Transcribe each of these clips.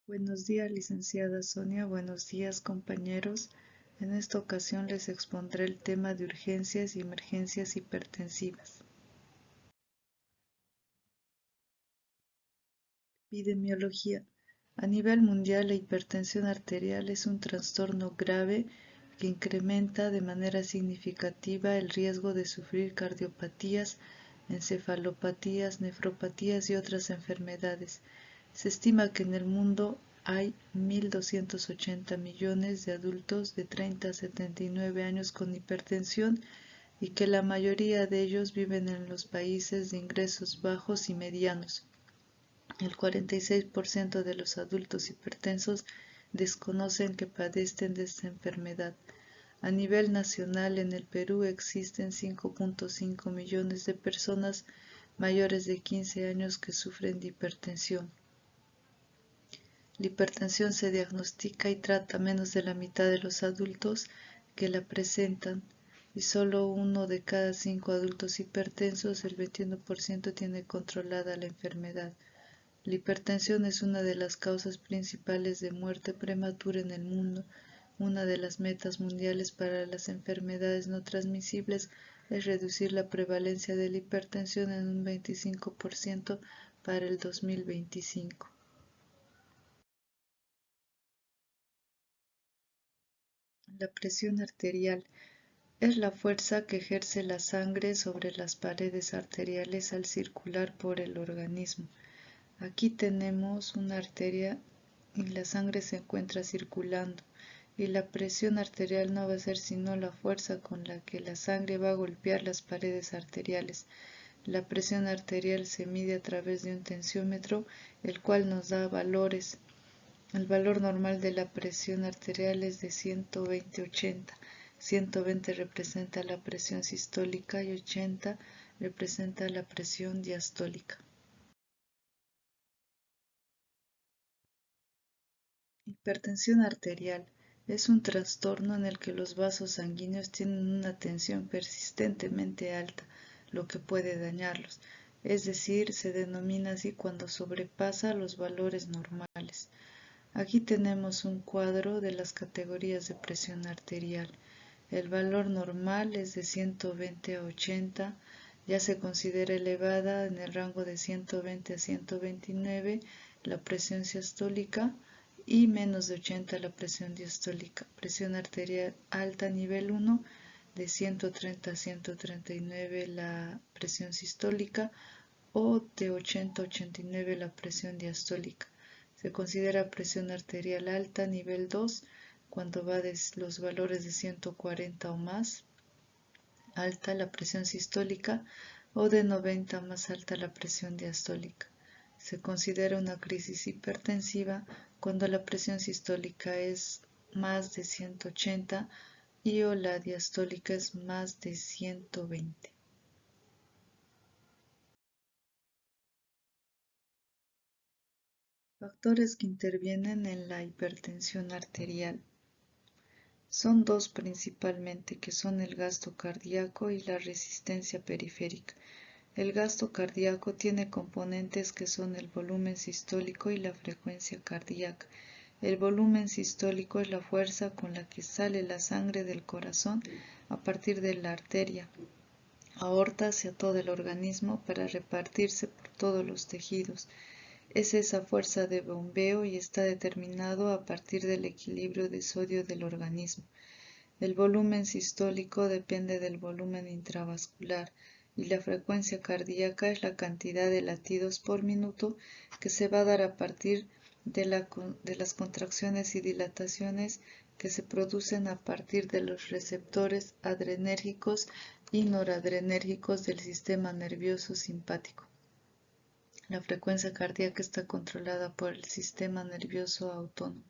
Buenos días, licenciada Sonia. Buenos días, compañeros. En esta ocasión les expondré el tema de urgencias y emergencias hipertensivas. Epidemiología. A nivel mundial, la hipertensión arterial es un trastorno grave que incrementa de manera significativa el riesgo de sufrir cardiopatías, encefalopatías, nefropatías y otras enfermedades. Se estima que en el mundo hay 1.280 millones de adultos de 30 a 79 años con hipertensión y que la mayoría de ellos viven en los países de ingresos bajos y medianos. El 46% de los adultos hipertensos desconocen que padecen de esta enfermedad. A nivel nacional, en el Perú existen 5.5 millones de personas mayores de 15 años que sufren de hipertensión. La hipertensión se diagnostica y trata menos de la mitad de los adultos que la presentan y solo 1 de cada 5 adultos hipertensos, el 21%, tiene controlada la enfermedad. La hipertensión es una de las causas principales de muerte prematura en el mundo. Una de las metas mundiales para las enfermedades no transmisibles es reducir la prevalencia de la hipertensión en un 25% para el 2025. La presión arterial es la fuerza que ejerce la sangre sobre las paredes arteriales al circular por el organismo. Aquí tenemos una arteria y la sangre se encuentra circulando, y la presión arterial no va a ser sino la fuerza con la que la sangre va a golpear las paredes arteriales. La presión arterial se mide a través de un tensiómetro, el cual nos da valores. El valor normal de la presión arterial es de 120/80. 120 representa la presión sistólica y 80 representa la presión diastólica. Hipertensión arterial es un trastorno en el que los vasos sanguíneos tienen una tensión persistentemente alta, lo que puede dañarlos. Es decir, se denomina así cuando sobrepasa los valores normales. Aquí tenemos un cuadro de las categorías de presión arterial. El valor normal es de 120/80, ya se considera elevada en el rango de 120/129 la presión sistólica y menos de 80 la presión diastólica. Presión arterial alta nivel 1 de 130/139 la presión sistólica o de 80/89 la presión diastólica. Se considera presión arterial alta nivel 2 cuando va de los valores de 140 o más alta la presión sistólica o de 90 más alta la presión diastólica. Se considera una crisis hipertensiva cuando la presión sistólica es más de 180 y o la diastólica es más de 120. Factores que intervienen en la hipertensión arterial. Son dos principalmente, que son el gasto cardíaco y la resistencia periférica. El gasto cardíaco tiene componentes que son el volumen sistólico y la frecuencia cardíaca. El volumen sistólico es la fuerza con la que sale la sangre del corazón a partir de la arteria aorta hacia todo el organismo para repartirse por todos los tejidos. Es esa fuerza de bombeo y está determinado a partir del equilibrio de sodio del organismo. El volumen sistólico depende del volumen intravascular y la frecuencia cardíaca es la cantidad de latidos por minuto que se va a dar a partir de las contracciones y dilataciones que se producen a partir de los receptores adrenérgicos y noradrenérgicos del sistema nervioso simpático. La frecuencia cardíaca está controlada por el sistema nervioso autónomo.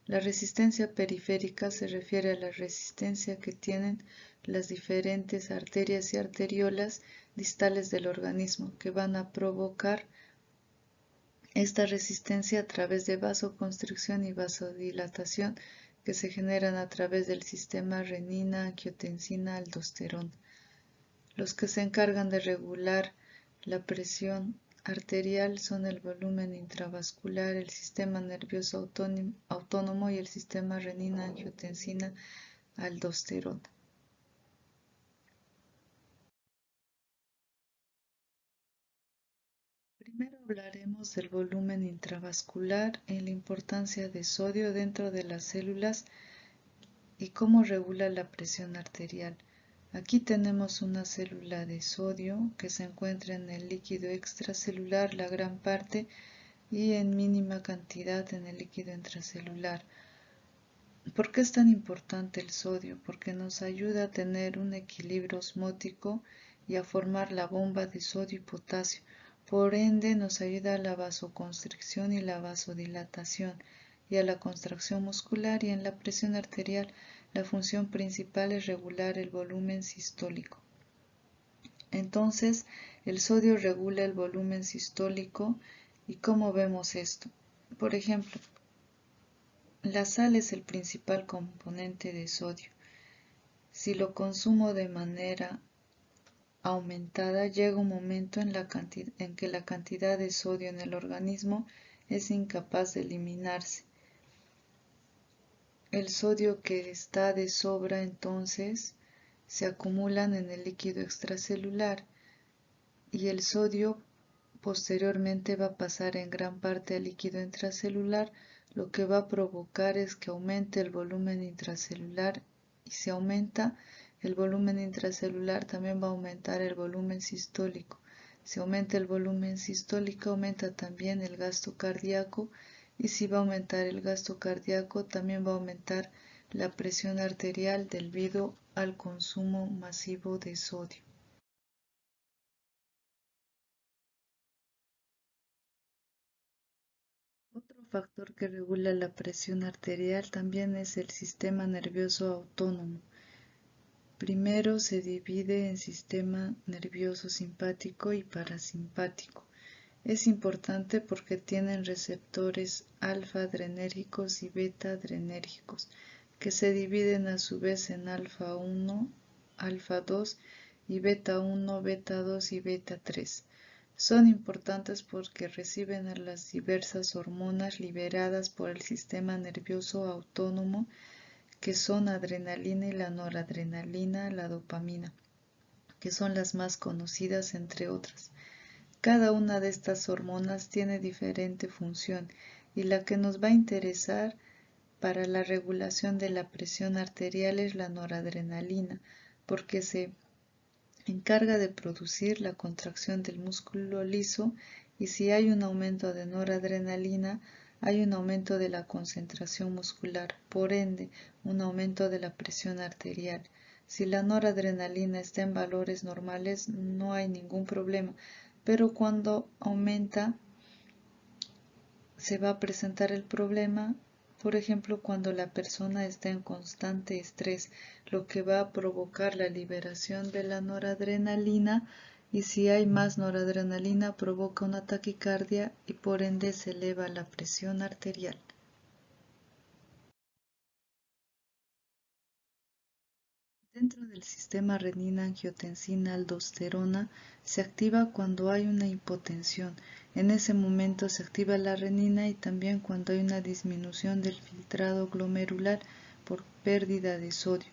La resistencia periférica se refiere a la resistencia que tienen las diferentes arterias y arteriolas distales del organismo, que van a provocar esta resistencia a través de vasoconstricción y vasodilatación que se generan a través del sistema renina, angiotensina, aldosterona. Los que se encargan de regular la presión arterial son el volumen intravascular, el sistema nervioso autónomo y el sistema renina-angiotensina-aldosterona. Primero hablaremos del volumen intravascular y la importancia de sodio dentro de las células y cómo regula la presión arterial. Aquí tenemos una célula de sodio que se encuentra en el líquido extracelular, la gran parte, y en mínima cantidad en el líquido intracelular. ¿Por qué es tan importante el sodio? Porque nos ayuda a tener un equilibrio osmótico y a formar la bomba de sodio y potasio. Por ende, nos ayuda a la vasoconstricción y la vasodilatación y a la contracción muscular, y en la presión arterial la función principal es regular el volumen sistólico. Entonces, el sodio regula el volumen sistólico. ¿Y cómo vemos esto? Por ejemplo, la sal es el principal componente de sodio. Si lo consumo de manera aumentada, llega un momento en que la cantidad de sodio en el organismo es incapaz de eliminarse. El sodio que está de sobra entonces se acumulan en el líquido extracelular, y el sodio posteriormente va a pasar en gran parte al líquido intracelular, lo que va a provocar es que aumente el volumen intracelular, y si aumenta el volumen intracelular también va a aumentar el volumen sistólico. Si aumenta el volumen sistólico, aumenta también el gasto cardíaco, y si va a aumentar el gasto cardíaco también va a aumentar la presión arterial debido al consumo masivo de sodio. Otro factor que regula la presión arterial también es el sistema nervioso autónomo. Primero se divide en sistema nervioso simpático y parasimpático. Es importante porque tienen receptores alfa-adrenérgicos y beta-adrenérgicos, que se dividen a su vez en alfa-1, alfa-2 y beta-1, beta-2 y beta-3. Son importantes porque reciben a las diversas hormonas liberadas por el sistema nervioso autónomo, que son adrenalina y la noradrenalina, la dopamina, que son las más conocidas entre otras. Cada una de estas hormonas tiene diferente función, y la que nos va a interesar para la regulación de la presión arterial es la noradrenalina, porque se encarga de producir la contracción del músculo liso, y si hay un aumento de noradrenalina, hay un aumento de la concentración muscular, por ende, un aumento de la presión arterial. Si la noradrenalina está en valores normales, no hay ningún problema, pero cuando aumenta, se va a presentar el problema. Por ejemplo, cuando la persona está en constante estrés, lo que va a provocar la liberación de la noradrenalina, y si hay más noradrenalina provoca una taquicardia y por ende se eleva la presión arterial. Dentro del sistema renina-angiotensina-aldosterona se activa cuando hay una hipotensión. En ese momento se activa la renina, y también cuando hay una disminución del filtrado glomerular por pérdida de sodio,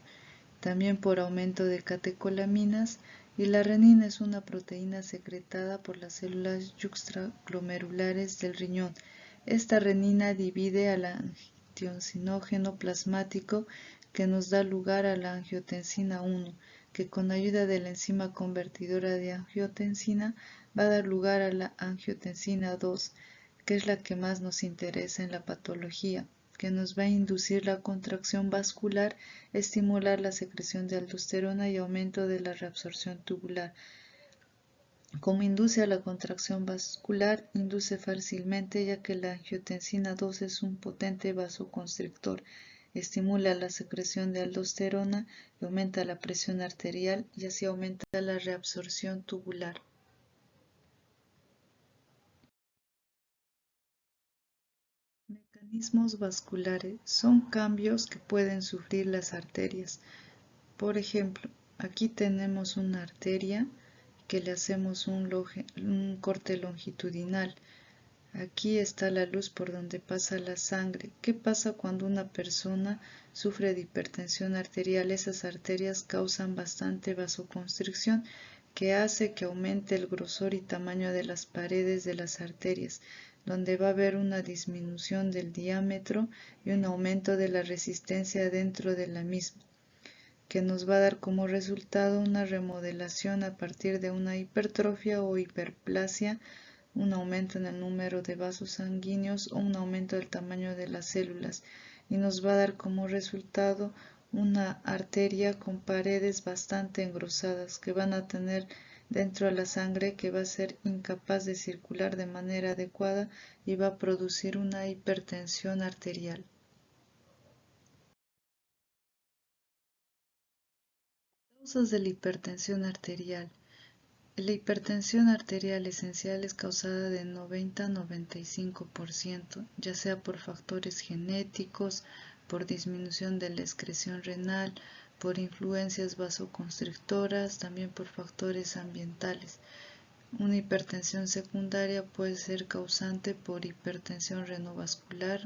también por aumento de catecolaminas, y la renina es una proteína secretada por las células yuxtaglomerulares del riñón. Esta renina divide al angiotensínogeno plasmático, que nos da lugar a la angiotensina 1, que con ayuda de la enzima convertidora de angiotensina va a dar lugar a la angiotensina 2, que es la que más nos interesa en la patología, que nos va a inducir la contracción vascular, estimular la secreción de aldosterona y aumento de la reabsorción tubular. Como induce a la contracción vascular, induce fácilmente, ya que la angiotensina 2 es un potente vasoconstrictor, estimula la secreción de aldosterona y aumenta la presión arterial, y así aumenta la reabsorción tubular. Mecanismos vasculares son cambios que pueden sufrir las arterias. Por ejemplo, aquí tenemos una arteria que le hacemos un corte longitudinal. Aquí está la luz por donde pasa la sangre. ¿Qué pasa cuando una persona sufre de hipertensión arterial? Esas arterias causan bastante vasoconstricción que hace que aumente el grosor y tamaño de las paredes de las arterias, donde va a haber una disminución del diámetro y un aumento de la resistencia dentro de la misma, que nos va a dar como resultado una remodelación a partir de una hipertrofia o hiperplasia, un aumento en el número de vasos sanguíneos o un aumento del tamaño de las células, y nos va a dar como resultado una arteria con paredes bastante engrosadas que van a tener dentro de la sangre, que va a ser incapaz de circular de manera adecuada y va a producir una hipertensión arterial. Causas de la hipertensión arterial. La hipertensión arterial esencial es causada de 90 a 95%, ya sea por factores genéticos, por disminución de la excreción renal, por influencias vasoconstrictoras, también por factores ambientales. Una hipertensión secundaria puede ser causante por hipertensión renovascular,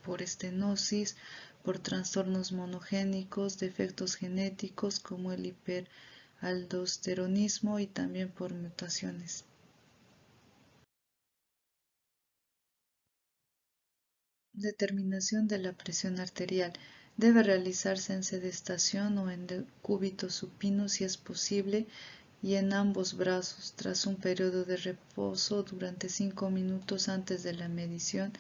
por estenosis, por trastornos monogénicos, defectos genéticos como el hiperaldosteronismo y también por mutaciones. Determinación de la presión arterial. Debe realizarse en sedestación o en decúbito supino si es posible y en ambos brazos, tras un periodo de reposo durante 5 minutos antes de la medición,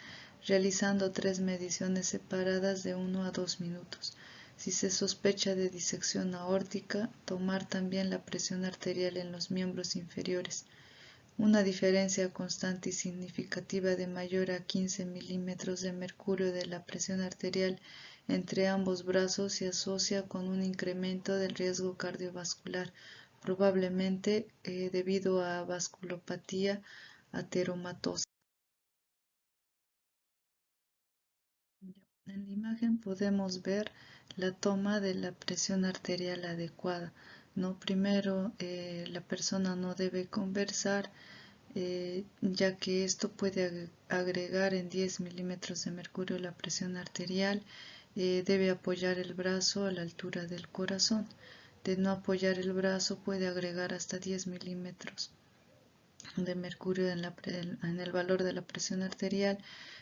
realizando 3 mediciones separadas de 1 a 2 minutos. Si se sospecha de disección aórtica, tomar también la presión arterial en los miembros inferiores. Una diferencia constante y significativa de mayor a 15 milímetros de mercurio de la presión arterial entre ambos brazos se asocia con un incremento del riesgo cardiovascular, probablemente debido a vasculopatía ateromatosa. En la imagen podemos ver la toma de la presión arterial adecuada. ¿No? Primero, la persona no debe conversar, ya que esto puede agregar en 10 milímetros de mercurio la presión arterial. Debe apoyar el brazo a la altura del corazón. De no apoyar el brazo puede agregar hasta 10 milímetros de mercurio en el valor de la presión arterial.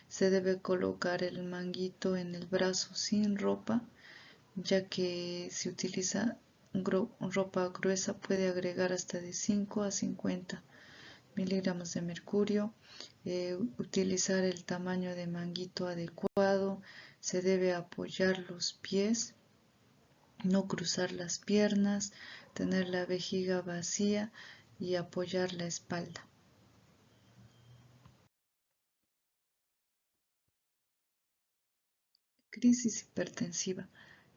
Se debe colocar el manguito en el brazo sin ropa, ya que si utiliza ropa gruesa puede agregar hasta de 5 a 50 miligramos de mercurio. Utilizar el tamaño de manguito adecuado. Se debe apoyar los pies, no cruzar las piernas, tener la vejiga vacía y apoyar la espalda. Crisis hipertensiva.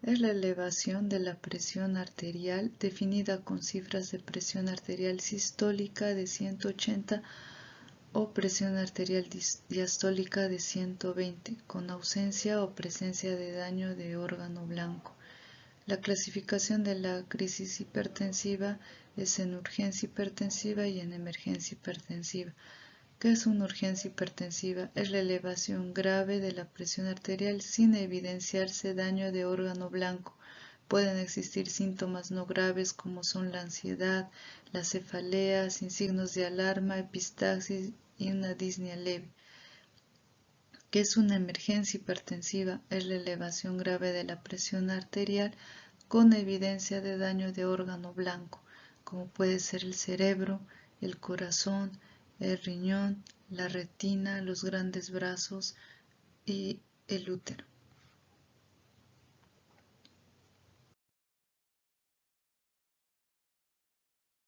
Es la elevación de la presión arterial definida con cifras de presión arterial sistólica de 180 o presión arterial diastólica de 120, con ausencia o presencia de daño de órgano blanco. La clasificación de la crisis hipertensiva es en urgencia hipertensiva y en emergencia hipertensiva. ¿Qué es una urgencia hipertensiva? Es la elevación grave de la presión arterial sin evidenciarse daño de órgano blanco. Pueden existir síntomas no graves como son la ansiedad, la cefalea, sin signos de alarma, epistaxis y una disnea leve. ¿Qué es una emergencia hipertensiva? Es la elevación grave de la presión arterial con evidencia de daño de órgano blanco, como puede ser el cerebro, el corazón, el riñón, la retina, los grandes brazos y el útero.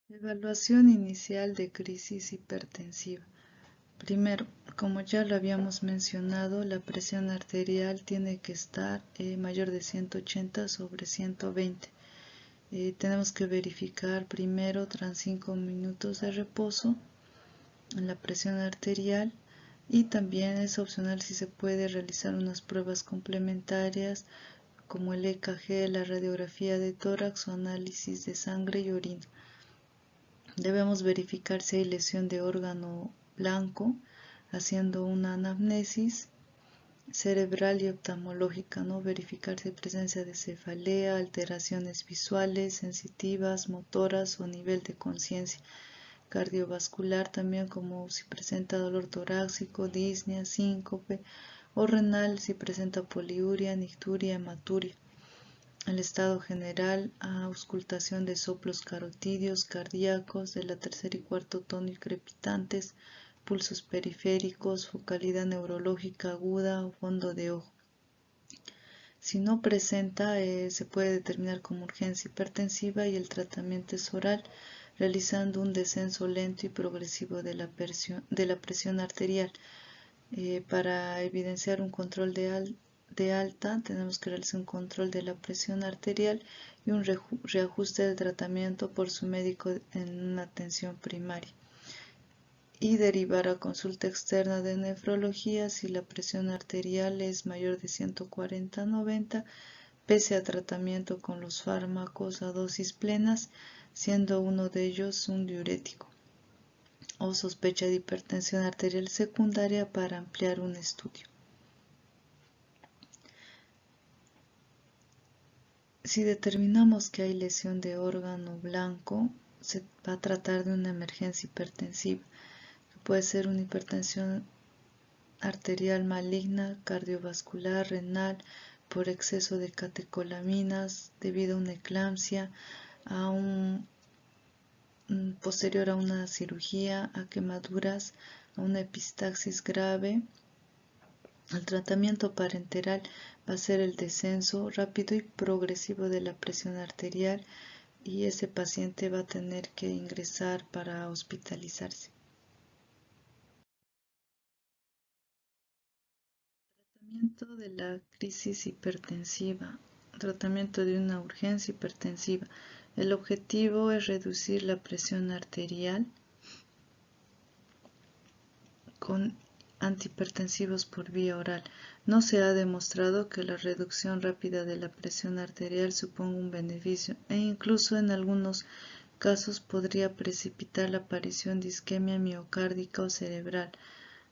Evaluación inicial de crisis hipertensiva. Primero, como ya lo habíamos mencionado, la presión arterial tiene que estar mayor de 180 sobre 120. Tenemos que verificar primero tras 5 minutos de reposo en la presión arterial, y también es opcional si se puede realizar unas pruebas complementarias como el EKG, la radiografía de tórax o análisis de sangre y orina. Debemos verificar si hay lesión de órgano blanco, haciendo una anamnesis cerebral y oftalmológica, ¿no? Verificar si hay presencia de cefalea, alteraciones visuales, sensitivas, motoras o nivel de conciencia. Cardiovascular también, como si presenta dolor torácico, disnea, síncope, o renal si presenta poliuria, nicturia, hematuria. El estado general, auscultación de soplos carotídeos, cardíacos, de la tercer y cuarto tono y crepitantes, pulsos periféricos, focalidad neurológica aguda o fondo de ojo. Si no presenta, se puede determinar como urgencia hipertensiva y el tratamiento es oral, realizando un descenso lento y progresivo de la presión arterial. Para evidenciar un control de alta, tenemos que realizar un control de la presión arterial y un reajuste del tratamiento por su médico en una atención primaria. Y derivar a consulta externa de nefrología si la presión arterial es mayor de 140/90, pese a tratamiento con los fármacos a dosis plenas, siendo uno de ellos un diurético, o sospecha de hipertensión arterial secundaria para ampliar un estudio. Si determinamos que hay lesión de órgano blanco, se va a tratar de una emergencia hipertensiva, que puede ser una hipertensión arterial maligna, cardiovascular, renal, por exceso de catecolaminas, debido a una eclampsia, a posterior a una cirugía, a quemaduras, a una epistaxis grave. El tratamiento parenteral va a ser el descenso rápido y progresivo de la presión arterial y ese paciente va a tener que ingresar para hospitalizarse. Tratamiento de la crisis hipertensiva. Tratamiento de una urgencia hipertensiva. El objetivo es reducir la presión arterial con antihipertensivos por vía oral. No se ha demostrado que la reducción rápida de la presión arterial suponga un beneficio e incluso en algunos casos podría precipitar la aparición de isquemia miocárdica o cerebral.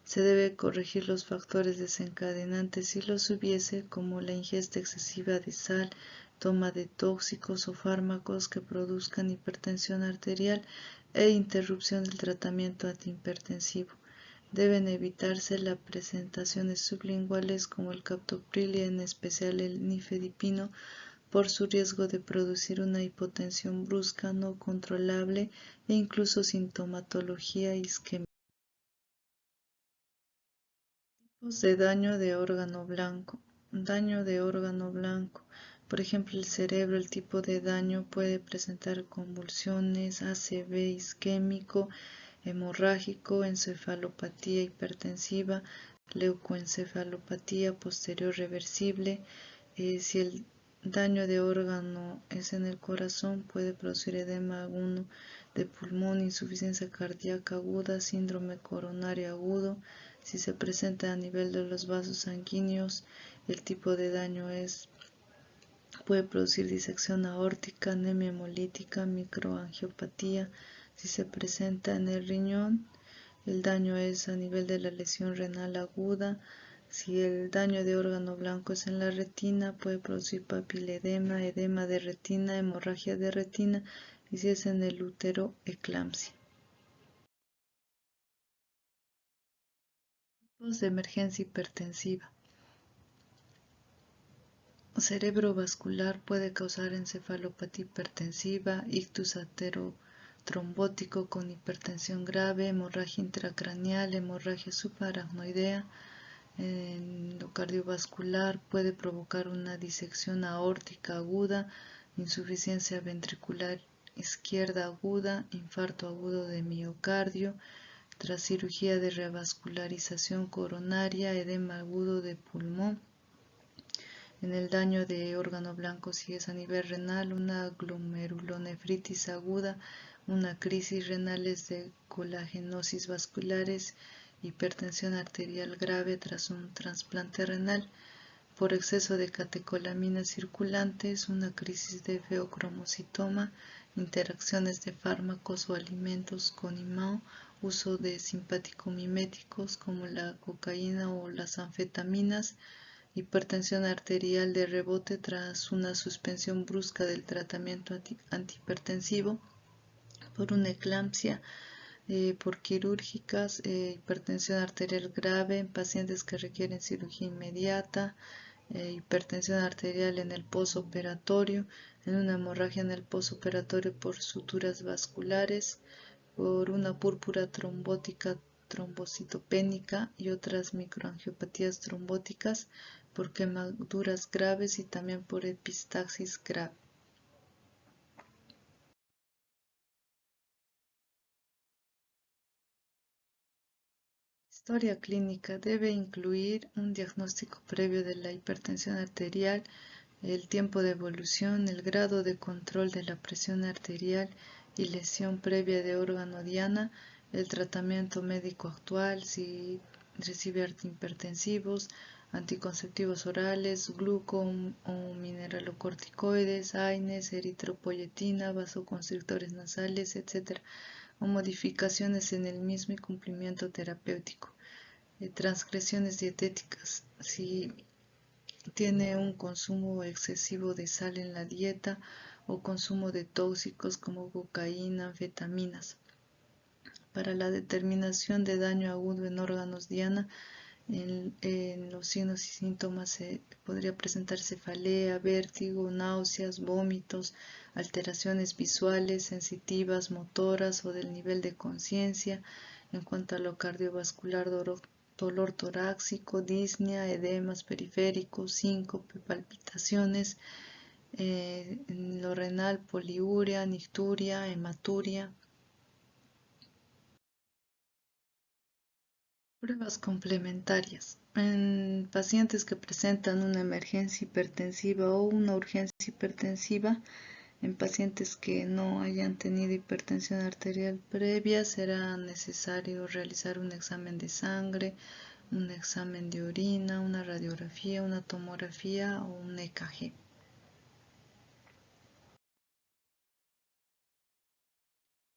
Se debe corregir los factores desencadenantes si los hubiese, como la ingesta excesiva de sal, toma de tóxicos o fármacos que produzcan hipertensión arterial e interrupción del tratamiento antihipertensivo. Deben evitarse las presentaciones sublinguales como el captopril y en especial el nifedipino por su riesgo de producir una hipotensión brusca no controlable e incluso sintomatología isquémica. Tipos de daño de órgano blanco. Daño de órgano blanco. Por ejemplo, el cerebro, el tipo de daño puede presentar convulsiones, ACV isquémico, hemorrágico, encefalopatía hipertensiva, leucoencefalopatía posterior reversible. Si el daño de órgano es en el corazón, puede producir edema agudo de pulmón, insuficiencia cardíaca aguda, síndrome coronario agudo. Si se presenta a nivel de los vasos sanguíneos, el tipo de daño puede producir disección aórtica, anemia hemolítica, microangiopatía. Si se presenta en el riñón, el daño es a nivel de la lesión renal aguda. Si el daño de órgano blanco es en la retina, puede producir papiledema, edema de retina, hemorragia de retina, y si es en el útero, eclampsia. Tipos de emergencia hipertensiva. Cerebrovascular puede causar encefalopatía hipertensiva, ictus aterotrombótico con hipertensión grave, hemorragia intracraneal, hemorragia subaracnoidea. En lo cardiovascular puede provocar una disección aórtica aguda, insuficiencia ventricular izquierda aguda, infarto agudo de miocardio, tras cirugía de revascularización coronaria, edema agudo de pulmón. En el daño de órgano blanco, si es a nivel renal, una glomerulonefritis aguda, una crisis renales de colagenosis vasculares, hipertensión arterial grave tras un trasplante renal, por exceso de catecolaminas circulantes, una crisis de feocromocitoma, interacciones de fármacos o alimentos con imán, uso de simpático-miméticos como la cocaína o las anfetaminas, hipertensión arterial de rebote tras una suspensión brusca del tratamiento antihipertensivo por una eclampsia, por quirúrgicas, hipertensión arterial grave en pacientes que requieren cirugía inmediata, hipertensión arterial en el posoperatorio, en una hemorragia en el posoperatorio por suturas vasculares, por una púrpura trombótica trombocitopénica y otras microangiopatías trombóticas, por quemaduras graves y también por epistaxis grave. Historia clínica debe incluir un diagnóstico previo de la hipertensión arterial, el tiempo de evolución, el grado de control de la presión arterial y lesión previa de órgano diana, el tratamiento médico actual, si recibe antihipertensivos, anticonceptivos orales, gluco o mineralocorticoides, AINES, eritropoyetina, vasoconstrictores nasales, etc., o modificaciones en el mismo y cumplimiento terapéutico. Transgresiones dietéticas, si tiene un consumo excesivo de sal en la dieta o consumo de tóxicos como cocaína, anfetaminas. Para la determinación de daño agudo en órganos diana, en los signos y síntomas podría presentar cefalea, vértigo, náuseas, vómitos, alteraciones visuales, sensitivas, motoras o del nivel de conciencia. En cuanto a lo cardiovascular, dolor torácico, disnea, edemas periféricos, síncope, palpitaciones. En lo renal, poliuria, nicturia, hematuria. Pruebas complementarias. En pacientes que presentan una emergencia hipertensiva o una urgencia hipertensiva, en pacientes que no hayan tenido hipertensión arterial previa, será necesario realizar un examen de sangre, un examen de orina, una radiografía, una tomografía o un EKG.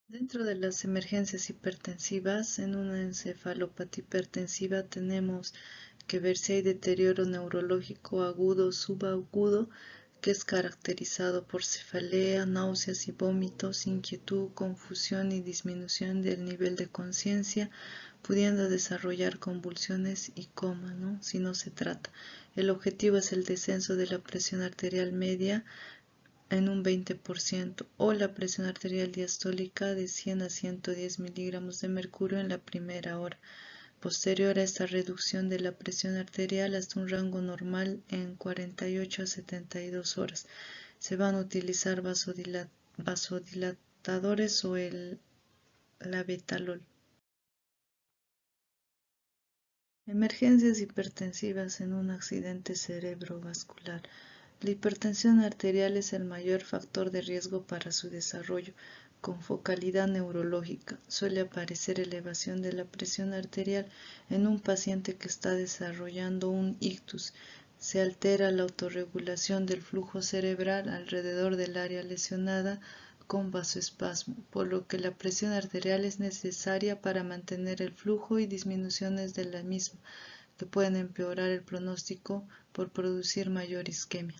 Dentro de las emergencias hipertensivas, en una encefalopatía hipertensiva tenemos que ver si hay deterioro neurológico agudo o subagudo, que es caracterizado por cefalea, náuseas y vómitos, inquietud, confusión y disminución del nivel de conciencia, pudiendo desarrollar convulsiones y coma, ¿no? Si no se trata. El objetivo es el descenso de la presión arterial media en un 20% o la presión arterial diastólica de 100 a 110 miligramos de mercurio en la primera hora. Posterior a esta reducción de la presión arterial hasta un rango normal en 48 a 72 horas. Se van a utilizar vasodilatadores o el labetalol. Emergencias hipertensivas en un accidente cerebrovascular. La hipertensión arterial es el mayor factor de riesgo para su desarrollo, con focalidad neurológica. Suele aparecer elevación de la presión arterial en un paciente que está desarrollando un ictus. Se altera la autorregulación del flujo cerebral alrededor del área lesionada con vasoespasmo, por lo que la presión arterial es necesaria para mantener el flujo y disminuciones de la misma, que pueden empeorar el pronóstico por producir mayor isquemia.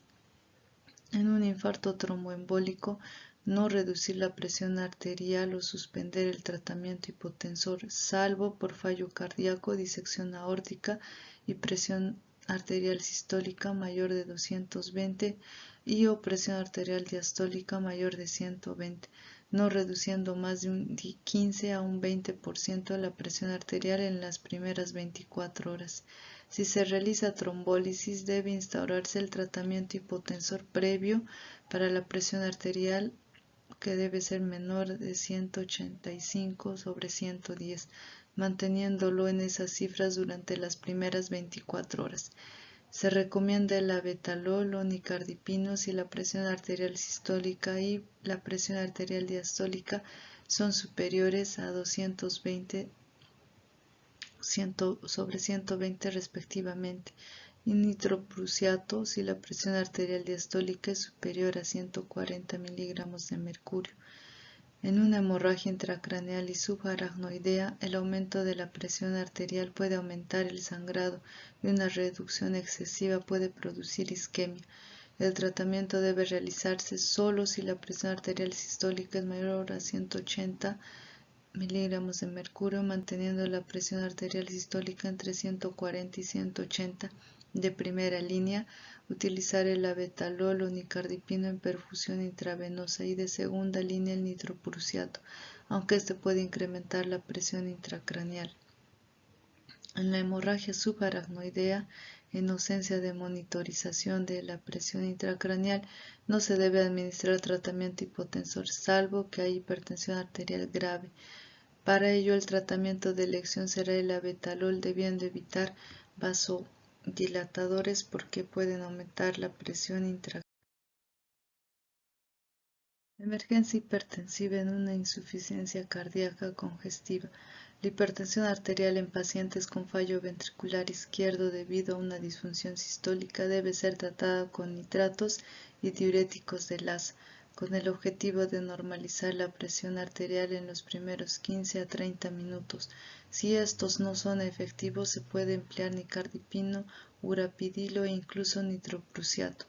En un infarto tromboembólico, no reducir la presión arterial o suspender el tratamiento hipotensor, salvo por fallo cardíaco, disección aórtica y presión arterial sistólica mayor de 220 y o presión arterial diastólica mayor de 120, no reduciendo más de un 15 a un 20% la presión arterial en las primeras 24 horas. Si se realiza trombólisis, debe instaurarse el tratamiento hipotensor previo para la presión arterial, que debe ser menor de 185/110, manteniéndolo en esas cifras durante las primeras 24 horas. Se recomienda el labetalol o nicardipino si la presión arterial sistólica y la presión arterial diastólica son superiores a 220/120 respectivamente, y nitroprusiato si la presión arterial diastólica es superior a 140 miligramos de mercurio. En una hemorragia intracraneal y subaracnoidea, el aumento de la presión arterial puede aumentar el sangrado y una reducción excesiva puede producir isquemia. El tratamiento debe realizarse solo si la presión arterial sistólica es mayor a 180 miligramos de mercurio, manteniendo la presión arterial sistólica entre 140 y 180 de primera línea, utilizar el abetalol o nicardipino en perfusión intravenosa y de segunda línea el nitroprusiato, aunque este puede incrementar la presión intracraneal. En la hemorragia subaracnoidea, en ausencia de monitorización de la presión intracraneal, no se debe administrar tratamiento hipotensor, salvo que haya hipertensión arterial grave. Para ello, el tratamiento de elección será el abetalol, debiendo evitar vasodilatadores porque pueden aumentar la presión intracraneal. Emergencia hipertensiva en una insuficiencia cardíaca congestiva. La hipertensión arterial en pacientes con fallo ventricular izquierdo debido a una disfunción sistólica debe ser tratada con nitratos y diuréticos de Lassa, con el objetivo de normalizar la presión arterial en los primeros 15 a 30 minutos. Si estos no son efectivos, se puede emplear nicardipino, urapidilo e incluso nitroprusiato.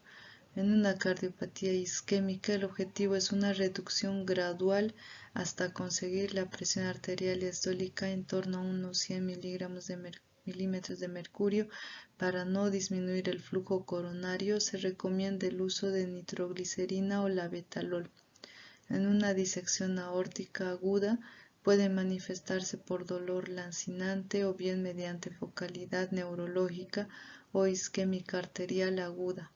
En una cardiopatía isquémica, el objetivo es una reducción gradual hasta conseguir la presión arterial diastólica en torno a unos 100 milímetros de mercurio. Para no disminuir el flujo coronario, se recomienda el uso de nitroglicerina o labetalol. En una disección aórtica aguda, puede manifestarse por dolor lancinante o bien mediante focalidad neurológica o isquémica arterial aguda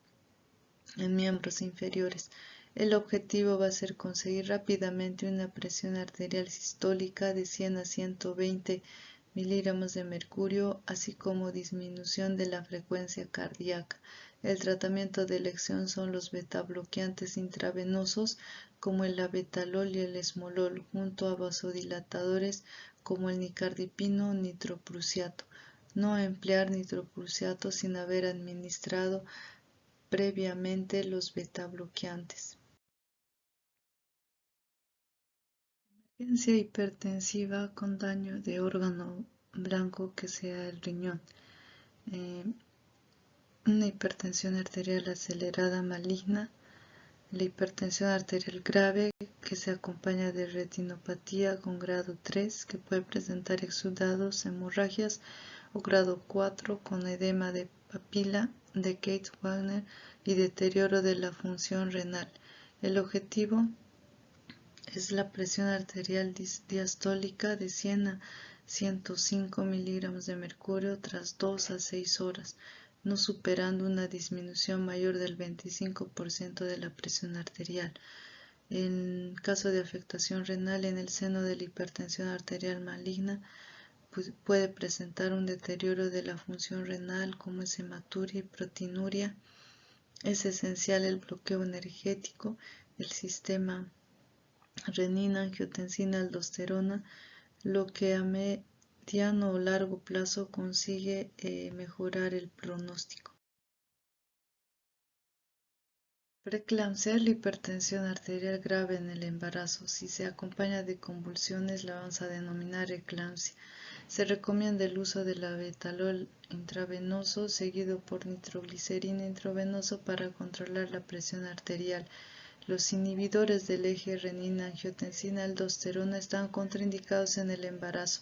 en miembros inferiores. El objetivo va a ser conseguir rápidamente una presión arterial sistólica de 100 a 120 miligramos de mercurio, así como disminución de la frecuencia cardíaca. El tratamiento de elección son los betabloqueantes intravenosos como el abetalol y el esmolol, junto a vasodilatadores como el nicardipino o nitroprusiato. No emplear nitroprusiato sin haber administrado previamente los betabloqueantes. Emergencia hipertensiva con daño de órgano blanco que sea el riñón. Eh, una hipertensión arterial acelerada maligna, la hipertensión arterial grave que se acompaña de retinopatía con grado 3 que puede presentar exudados, hemorragias, o grado 4 con edema de papila de Keith-Wagner y deterioro de la función renal. El objetivo es la presión arterial diastólica de 100 a 105 miligramos de mercurio tras 2 a 6 horas, no superando una disminución mayor del 25% de la presión arterial. En caso de afectación renal en el seno de la hipertensión arterial maligna, puede presentar un deterioro de la función renal como es hematuria y proteinuria. Es esencial el bloqueo energético, el sistema renina, angiotensina, aldosterona, lo que a mediano o largo plazo consigue mejorar el pronóstico. Preeclampsia es la hipertensión arterial grave en el embarazo. Si se acompaña de convulsiones, la vamos a denominar eclampsia. Se recomienda el uso del abetalol intravenoso seguido por nitroglicerina intravenoso para controlar la presión arterial. Los inhibidores del eje renina-angiotensina-aldosterona están contraindicados en el embarazo.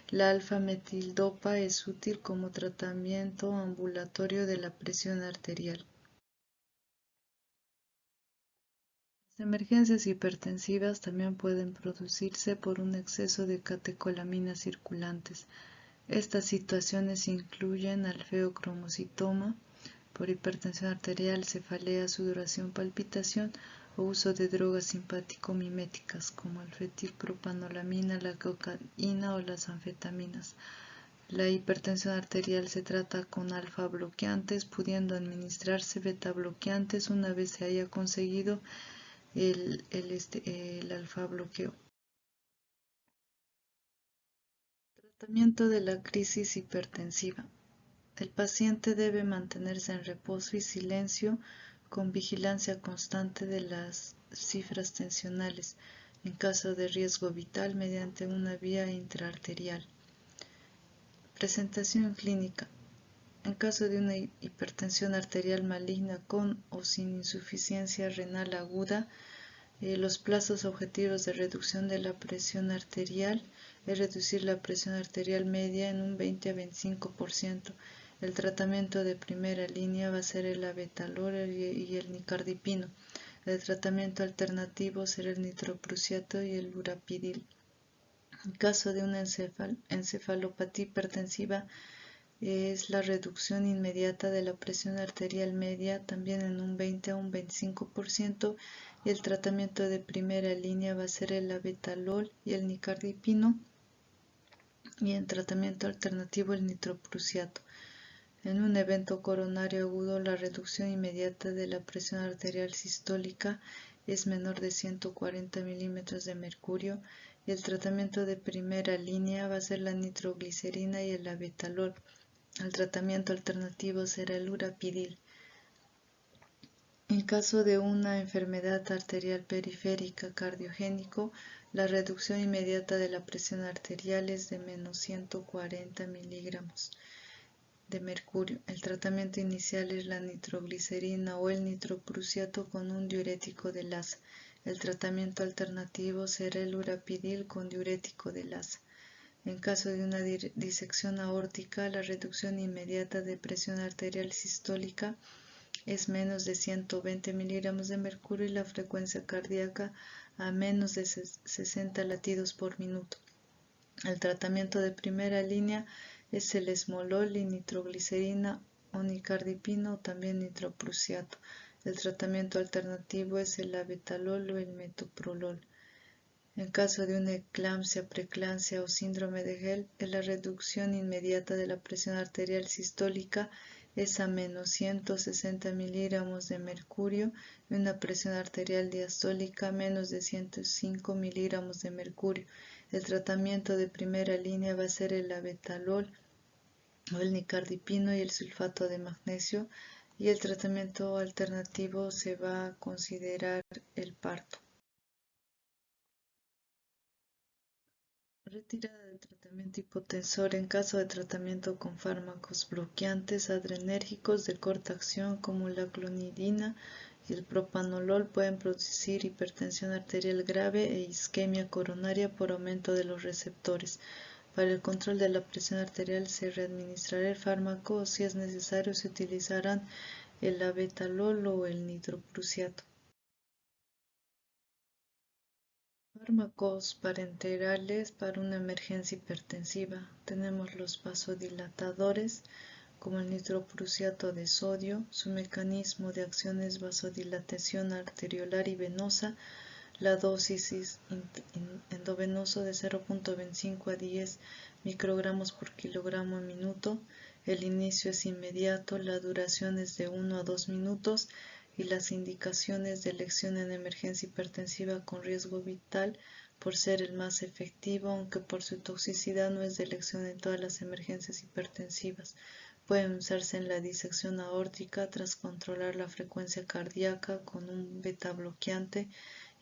La alfa-metildopa es útil como tratamiento ambulatorio de la presión arterial. Las emergencias hipertensivas también pueden producirse por un exceso de catecolaminas circulantes. Estas situaciones incluyen alveocromocitoma por hipertensión arterial, cefalea, sudoración, palpitación o uso de drogas simpático-miméticas como el fetilpropanolamina, la cocaína o las anfetaminas. La hipertensión arterial se trata con alfa bloqueantes, pudiendo administrarse beta bloqueantes una vez se haya conseguido el alfa bloqueo. Tratamiento de la crisis hipertensiva. El paciente debe mantenerse en reposo y silencio con vigilancia constante de las cifras tensionales, en caso de riesgo vital mediante una vía intraarterial. Presentación clínica. En caso de una hipertensión arterial maligna con o sin insuficiencia renal aguda, los plazos objetivos de reducción de la presión arterial es reducir la presión arterial media en un 20 a 25%. El tratamiento de primera línea va a ser el abetalol y el nicardipino. El tratamiento alternativo será el nitroprusiato y el urapidil. En caso de una encefalopatía hipertensiva, es la reducción inmediata de la presión arterial media, también en un 20 a un 25%, y el tratamiento de primera línea va a ser el abetalol y el nicardipino, y en tratamiento alternativo el nitroprusiato. En un evento coronario agudo, la reducción inmediata de la presión arterial sistólica es menor de 140 milímetros de mercurio, y el tratamiento de primera línea va a ser la nitroglicerina y el abetalol. El tratamiento alternativo será el urapidil. En caso de una enfermedad arterial periférica cardiogénico, la reducción inmediata de la presión arterial es de menos 140 miligramos de mercurio. El tratamiento inicial es la nitroglicerina o el nitroprusiato con un diurético de Lassa. El tratamiento alternativo será el urapidil con diurético de Lassa. En caso de una disección aórtica, la reducción inmediata de presión arterial sistólica es menos de 120 miligramos de mercurio y la frecuencia cardíaca a menos de 60 latidos por minuto. El tratamiento de primera línea es el esmolol y nitroglicerina o nicardipino o también nitroprusiato. El tratamiento alternativo es el abetalol o el metoprolol. En caso de una eclampsia, preeclampsia o síndrome de HELP, la reducción inmediata de la presión arterial sistólica es a menos 160 miligramos de mercurio y una presión arterial diastólica menos de 105 miligramos de mercurio. El tratamiento de primera línea va a ser el abetalol o el nicardipino y el sulfato de magnesio, y el tratamiento alternativo se va a considerar el parto. Retirada del tratamiento hipotensor en caso de tratamiento con fármacos bloqueantes adrenérgicos de corta acción como la clonidina y el propanolol pueden producir hipertensión arterial grave e isquemia coronaria por aumento de los receptores. Para el control de la presión arterial se readministrará el fármaco o, si es necesario, se utilizarán el abetalol o el nitroprusiato. Fármacos parenterales para una emergencia hipertensiva. Tenemos los vasodilatadores, como el nitroprusiato de sodio. Su mecanismo de acción es vasodilatación arteriolar y venosa. La dosis endovenoso de 0.25 a 10 microgramos por kilogramo en minuto. El inicio es inmediato, la duración es de 1 a 2 minutos y las indicaciones de elección en emergencia hipertensiva con riesgo vital por ser el más efectivo, aunque por su toxicidad no es de elección en todas las emergencias hipertensivas. Pueden usarse en la disección aórtica tras controlar la frecuencia cardíaca con un beta bloqueante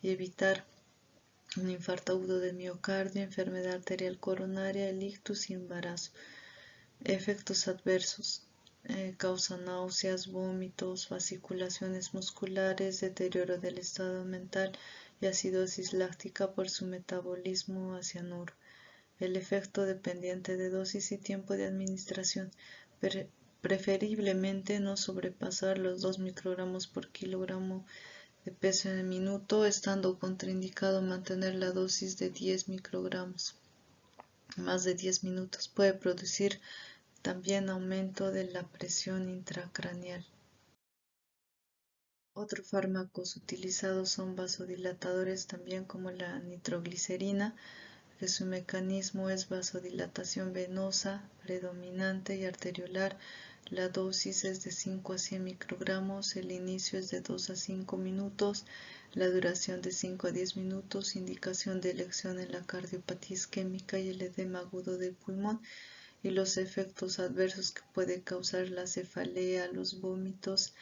y evitar un infarto agudo de miocardio, enfermedad arterial coronaria, el ictus y embarazo. Efectos adversos. Causa náuseas, vómitos, fasciculaciones musculares, deterioro del estado mental y acidosis láctica por su metabolismo a cianuro. El efecto dependiente de dosis y tiempo de administración. Preferiblemente no sobrepasar los 2 microgramos por kilogramo de peso en el minuto, estando contraindicado mantener la dosis de 10 microgramos más de 10 minutos. Puede producir también aumento de la presión intracraneal. Otros fármacos utilizados son vasodilatadores también, como la nitroglicerina, que su mecanismo es vasodilatación venosa predominante y arteriolar. La dosis es de 5 a 100 microgramos, el inicio es de 2 a 5 minutos, la duración de 5 a 10 minutos, indicación de elección en la cardiopatía isquémica y el edema agudo del pulmón, y los efectos adversos que puede causar la cefalea, los vómitos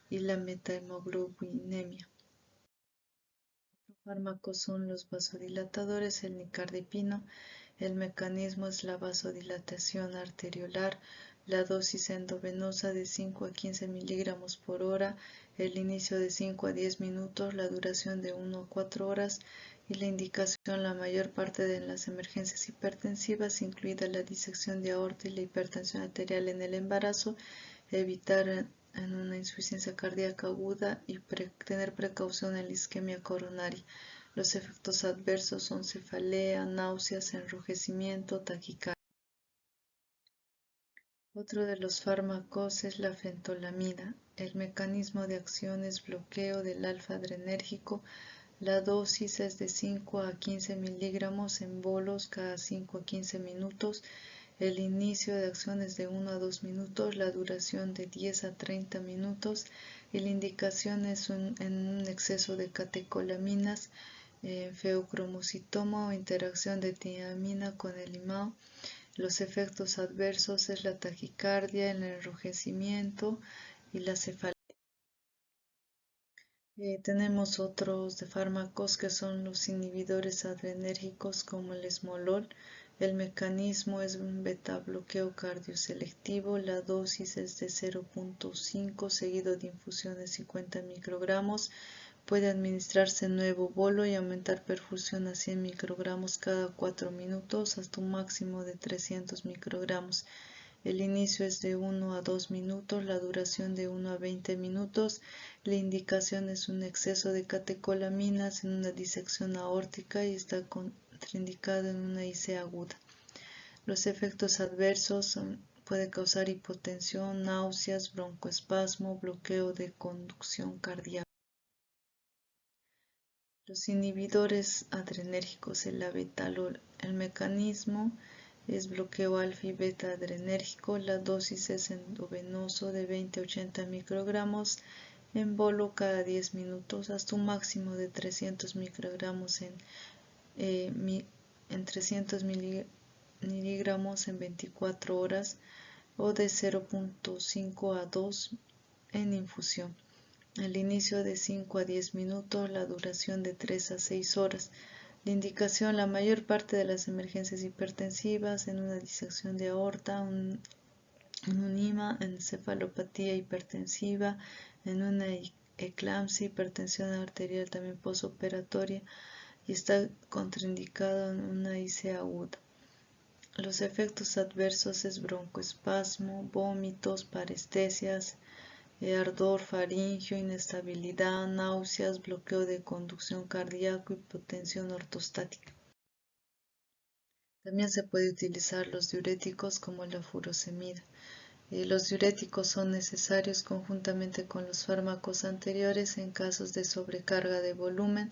y la metahemoglobinemia. Los fármacos son los vasodilatadores, el nicardipino. El mecanismo es la vasodilatación arteriolar, la dosis endovenosa de 5 a 15 miligramos por hora, el inicio de 5 a 10 minutos, la duración de 1 a 4 horas y la indicación la mayor parte de las emergencias hipertensivas, incluida la disección de aorta y la hipertensión arterial en el embarazo, evitar en una insuficiencia cardíaca aguda y tener precaución en la isquemia coronaria. Los efectos adversos son cefalea, náuseas, enrojecimiento, taquicardia. Otro de los fármacos es la fentolamina. El mecanismo de acción es bloqueo del alfa-adrenérgico. La dosis es de 5 a 15 miligramos en bolos cada 5 a 15 minutos. El inicio de acción es de 1 a 2 minutos, la duración de 10 a 30 minutos y la indicación es en un exceso de catecolaminas, feocromocitoma o interacción de tiamina con el IMAO. Los efectos adversos es la taquicardia, el enrojecimiento y la cefalea. Tenemos otros de fármacos que son los inhibidores adrenérgicos como el esmolol. El mecanismo es un beta bloqueo cardioselectivo. La dosis es de 0.5 seguido de infusión de 50 microgramos. Puede administrarse en nuevo bolo y aumentar perfusión a 100 microgramos cada 4 minutos hasta un máximo de 300 microgramos. El inicio es de 1 a 2 minutos, la duración de 1 a 20 minutos. La indicación es un exceso de catecolaminas en una disección aórtica y está contraindicado en una IC aguda. Los efectos adversos puede causar hipotensión, náuseas, broncoespasmo, bloqueo de conducción cardíaca. Los inhibidores adrenérgicos, el labetalol, el mecanismo es bloqueo alfa y beta adrenérgico. La dosis es endovenoso de 20 a 80 microgramos en bolo cada 10 minutos hasta un máximo de 300 microgramos en 300 miligramos en 24 horas o de 0.5 a 2 en infusión. El inicio de 5 a 10 minutos, la duración de 3 a 6 horas. La indicación, la mayor parte de las emergencias hipertensivas, en una disección de aorta, en un IMA, en encefalopatía hipertensiva, en una eclampsia, hipertensión arterial también posoperatoria y está contraindicado en una IC aguda. Los efectos adversos es broncoespasmo, vómitos, parestesias, ardor faríngeo, inestabilidad, náuseas, bloqueo de conducción cardíaco, hipotensión ortostática. También se puede utilizar los diuréticos como la furosemida. Los diuréticos son necesarios conjuntamente con los fármacos anteriores en casos de sobrecarga de volumen,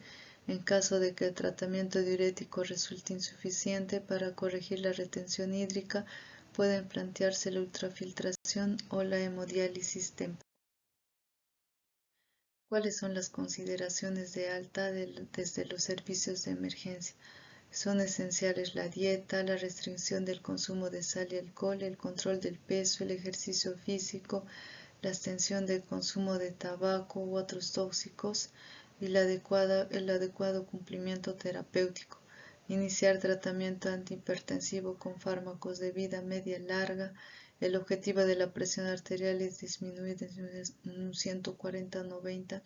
en caso de que el tratamiento diurético resulte insuficiente para corregir la retención hídrica, pueden plantearse la ultrafiltración o la hemodiálisis temprana. ¿Cuáles son las consideraciones de alta desde los servicios de emergencia? Son esenciales la dieta, la restricción del consumo de sal y alcohol, el control del peso, el ejercicio físico, la extensión del consumo de tabaco u otros tóxicos y el adecuado cumplimiento terapéutico. Iniciar tratamiento antihipertensivo con fármacos de vida media larga. El objetivo de la presión arterial es disminuir en un 140-90.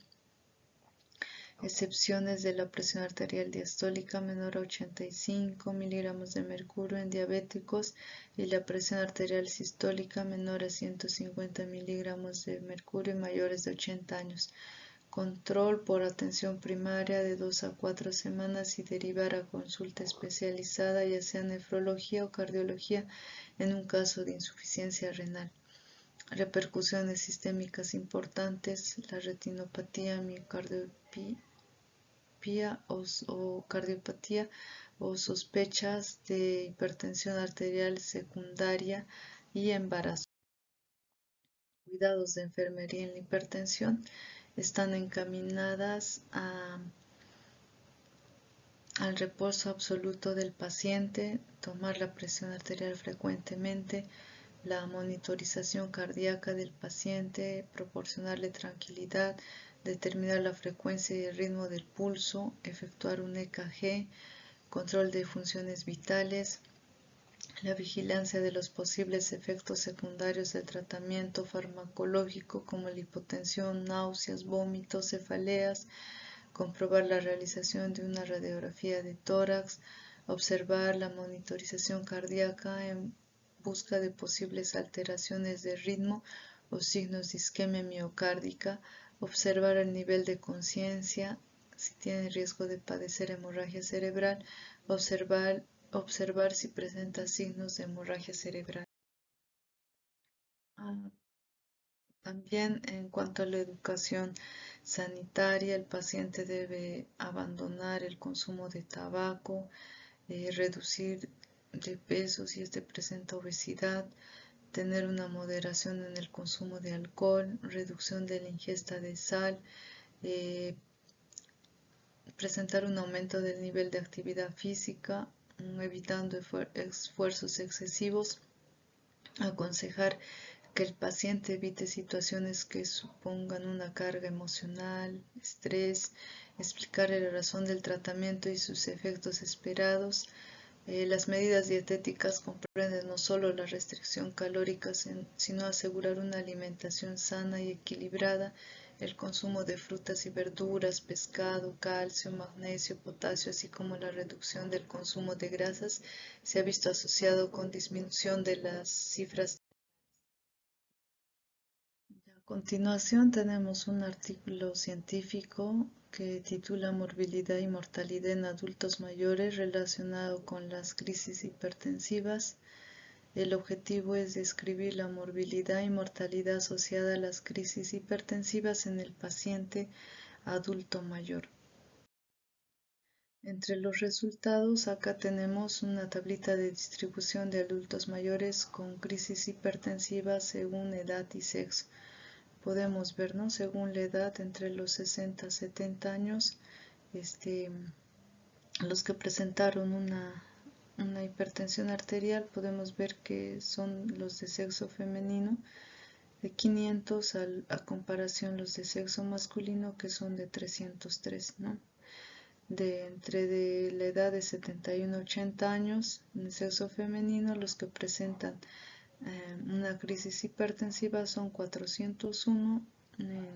Excepciones de la presión arterial diastólica menor a 85 miligramos de mercurio en diabéticos y la presión arterial sistólica menor a 150 miligramos de mercurio en mayores de 80 años. Control por atención primaria de 2 a 4 semanas y derivar a consulta especializada, ya sea nefrología o cardiología, en un caso de insuficiencia renal. Repercusiones sistémicas importantes, la retinopatía, miocardiopatía o cardiopatía o sospechas de hipertensión arterial secundaria y embarazo. Cuidados de enfermería en la hipertensión están encaminadas al reposo absoluto del paciente, tomar la presión arterial frecuentemente, la monitorización cardíaca del paciente, proporcionarle tranquilidad, determinar la frecuencia y el ritmo del pulso, efectuar un EKG, control de funciones vitales, la vigilancia de los posibles efectos secundarios del tratamiento farmacológico como la hipotensión, náuseas, vómitos, cefaleas, comprobar la realización de una radiografía de tórax, observar la monitorización cardíaca en busca de posibles alteraciones de ritmo o signos de isquemia miocárdica, observar el nivel de conciencia, si tiene riesgo de padecer hemorragia cerebral, observar si presenta signos de hemorragia cerebral. Ah, También en cuanto a la educación sanitaria, el paciente debe abandonar el consumo de tabaco, reducir de peso si este presenta obesidad, tener una moderación en el consumo de alcohol, reducción de la ingesta de sal, eh, presentar un aumento del nivel de actividad física, evitando esfuerzos excesivos, aconsejar que el paciente evite situaciones que supongan una carga emocional, estrés, explicar la razón del tratamiento y sus efectos esperados. Las medidas dietéticas comprenden no solo la restricción calórica, sino asegurar una alimentación sana y equilibrada, el consumo de frutas y verduras, pescado, calcio, magnesio, potasio, así como la reducción del consumo de grasas, se ha visto asociado con disminución de las cifras. A continuación tenemos un artículo científico que titula Morbilidad y mortalidad en adultos mayores relacionado con las crisis hipertensivas. El objetivo es describir la morbilidad y mortalidad asociada a las crisis hipertensivas en el paciente adulto mayor. Entre los resultados, acá tenemos una tablita de distribución de adultos mayores con crisis hipertensivas según edad y sexo. Podemos ver, ¿no? Según la edad, entre los 60 a 70 años, los que presentaron una hipertensión arterial, podemos ver que son los de sexo femenino de 500 a comparación los de sexo masculino que son de 303, ¿no? Entre la edad de 71 a 80 años, en el sexo femenino, los que presentan una crisis hipertensiva son 401 en el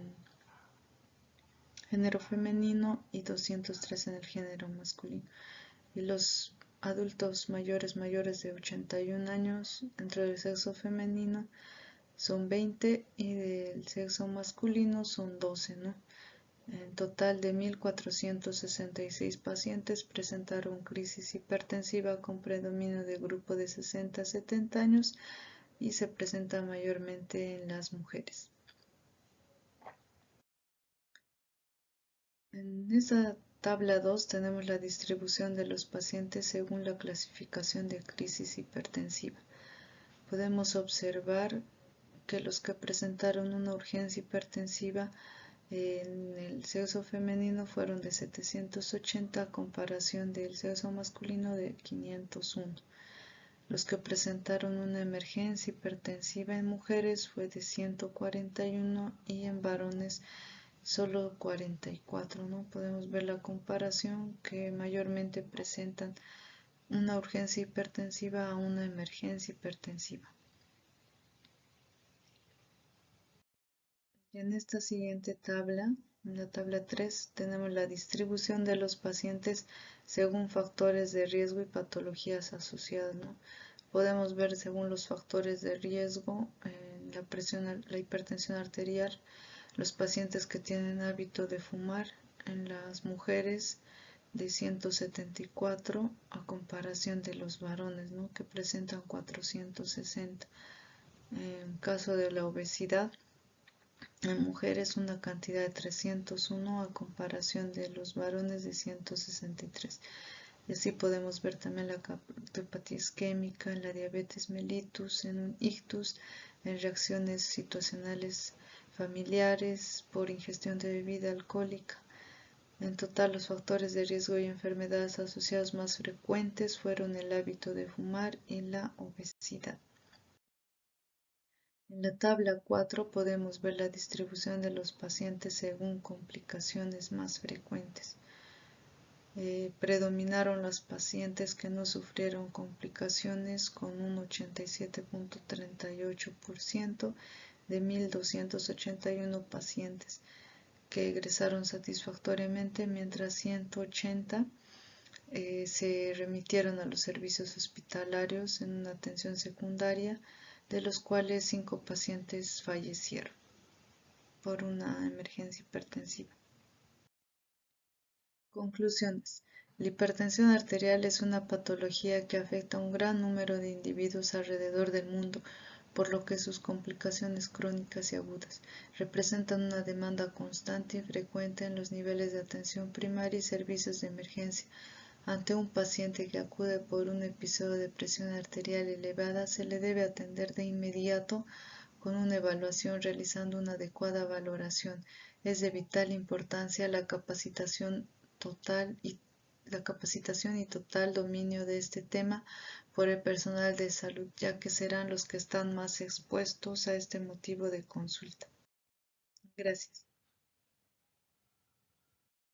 género femenino y 203 en el género masculino. Y los adultos mayores de 81 años entre el sexo femenino son 20 y del sexo masculino son 12, ¿no? En total de 1.466 pacientes presentaron crisis hipertensiva con predominio de grupo de 60 a 70 años y se presenta mayormente en las mujeres. En esta tabla 2 tenemos la distribución de los pacientes según la clasificación de crisis hipertensiva. Podemos observar que los que presentaron una urgencia hipertensiva en el sexo femenino fueron de 780 a comparación del sexo masculino de 501. Los que presentaron una emergencia hipertensiva en mujeres fue de 141 y en varones solo 44, ¿no? Podemos ver la comparación que mayormente presentan una urgencia hipertensiva a una emergencia hipertensiva. Y en esta siguiente tabla, en la tabla 3, tenemos la distribución de los pacientes según factores de riesgo y patologías asociadas, ¿no? Podemos ver según los factores de riesgo, la hipertensión arterial, los pacientes que tienen hábito de fumar, en las mujeres de 174 a comparación de los varones, ¿no? Que presentan 460. En caso de la obesidad, en mujeres una cantidad de 301 a comparación de los varones de 163. Y así podemos ver también la cardiopatía isquémica, en la diabetes mellitus, en un ictus, en reacciones situacionales familiares por ingestión de bebida alcohólica. En total, los factores de riesgo y enfermedades asociadas más frecuentes fueron el hábito de fumar y la obesidad. En la tabla 4 podemos ver la distribución de los pacientes según complicaciones más frecuentes. Predominaron las pacientes que no sufrieron complicaciones con un 87.38% de 1.281 pacientes que egresaron satisfactoriamente, mientras 180 se remitieron a los servicios hospitalarios en una atención secundaria, de los cuales 5 pacientes fallecieron por una emergencia hipertensiva. Conclusiones. La hipertensión arterial es una patología que afecta a un gran número de individuos alrededor del mundo, por lo que sus complicaciones crónicas y agudas representan una demanda constante y frecuente en los niveles de atención primaria y servicios de emergencia. Ante un paciente que acude por un episodio de presión arterial elevada, se le debe atender de inmediato con una evaluación realizando una adecuada valoración. Es de vital importancia la capacitación y total dominio de este tema por el personal de salud, ya que serán los que están más expuestos a este motivo de consulta. Gracias.